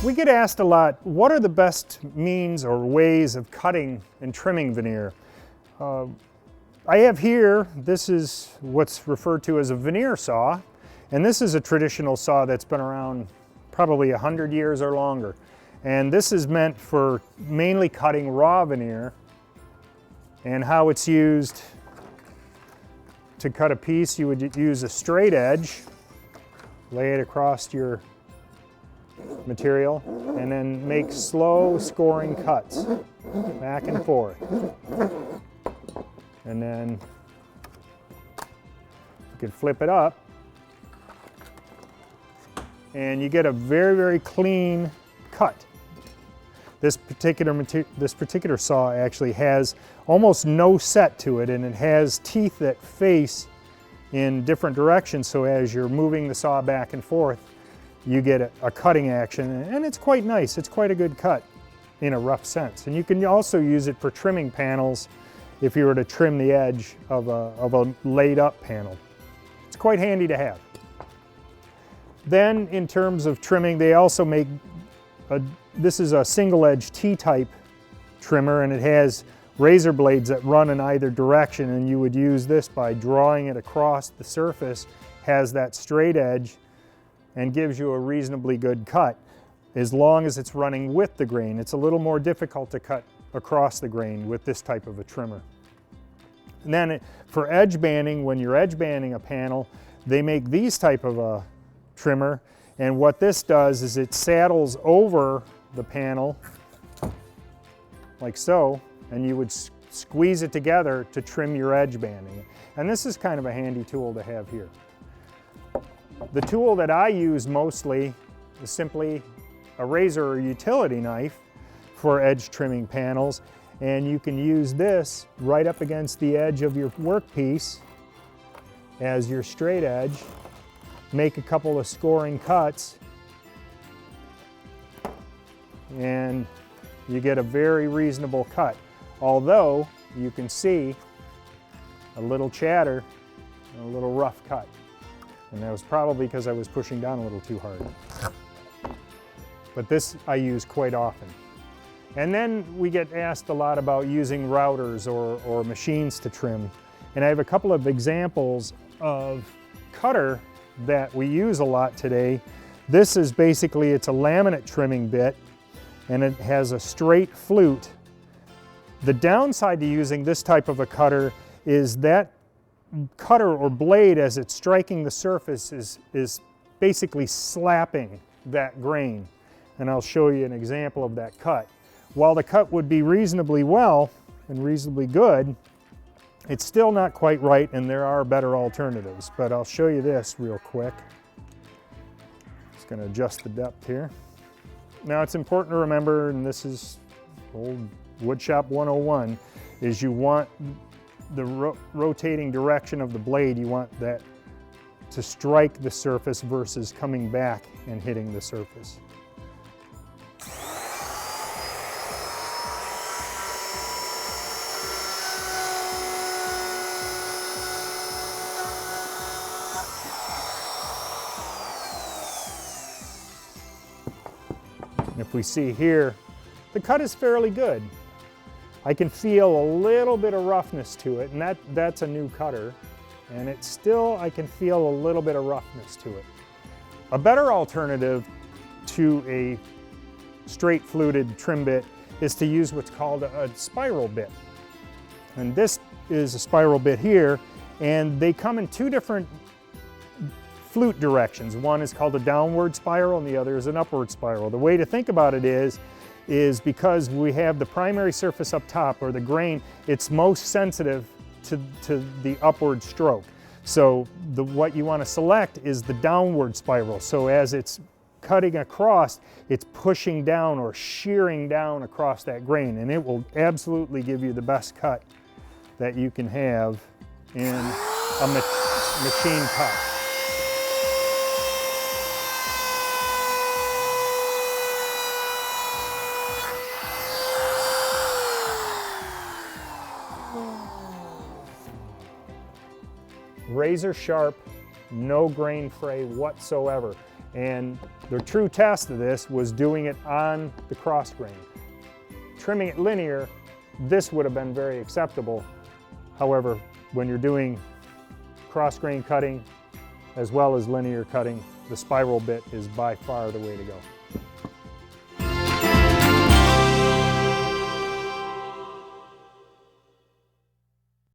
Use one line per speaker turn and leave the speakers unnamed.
We get asked a lot, what are the best means or ways of cutting and trimming veneer? I have here, this is what's referred to as a veneer saw, and this is a traditional saw that's been around probably 100 years or longer. And this is meant for mainly cutting raw veneer, and how it's used to cut a piece, you would use a straight edge, lay it across your material, and then make slow scoring cuts back and forth. And then you can flip it up and you get a very, very clean cut. This particular saw actually has almost no set to it, and it has teeth that face in different directions, so as you're moving the saw back and forth, you get a cutting action, and it's quite nice. It's quite a good cut in a rough sense. And you can also use it for trimming panels if you were to trim the edge of a laid up panel. It's quite handy to have. Then in terms of trimming, they also make this is a single edge T-type trimmer, and it has razor blades that run in either direction, and you would use this by drawing it across the surface, has that straight edge, and gives you a reasonably good cut as long as it's running with the grain. It's a little more difficult to cut across the grain with this type of a trimmer. And then for edge banding, when you're edge banding a panel, they make these type of a trimmer, and what this does is it saddles over the panel like so, and you would squeeze it together to trim your edge banding. And this is kind of a handy tool to have here. The tool that I use mostly is simply a razor or utility knife for edge trimming panels, and you can use this right up against the edge of your workpiece as your straight edge, make a couple of scoring cuts, and you get a very reasonable cut. Although you can see a little chatter and a little rough cut. And that was probably because I was pushing down a little too hard. But this I use quite often. And then we get asked a lot about using routers or machines to trim. And I have a couple of examples of cutter that we use a lot today. This is basically, it's a laminate trimming bit, and it has a straight flute. The downside to using this type of a cutter is that cutter or blade, as it's striking the surface, is basically slapping that grain. And I'll show you an example of that cut. While the cut would be reasonably well and reasonably good, it's still not quite right, and there are better alternatives. But I'll show you this real quick. Just going to adjust the depth here. Now it's important to remember, and this is old woodshop 101, is you want the rotating direction of the blade, you want that to strike the surface versus coming back and hitting the surface. If we see here, the cut is fairly good. I can feel a little bit of roughness to it, and that's a new cutter, and it's still, I can feel a little bit of roughness to it. A better alternative to a straight fluted trim bit is to use what's called a spiral bit. And this is a spiral bit here, and they come in two different flute directions. One is called a downward spiral and the other is an upward spiral. The way to think about it is because we have the primary surface up top, or the grain, it's most sensitive to the upward stroke. So what you want to select is the downward spiral. So as it's cutting across, it's pushing down or shearing down across that grain, and it will absolutely give you the best cut that you can have in a machine cut. Razor sharp, no grain fray whatsoever. And the true test of this was doing it on the cross grain. Trimming it linear, this would have been very acceptable. However, when you're doing cross grain cutting as well as linear cutting, the spiral bit is by far the way to go.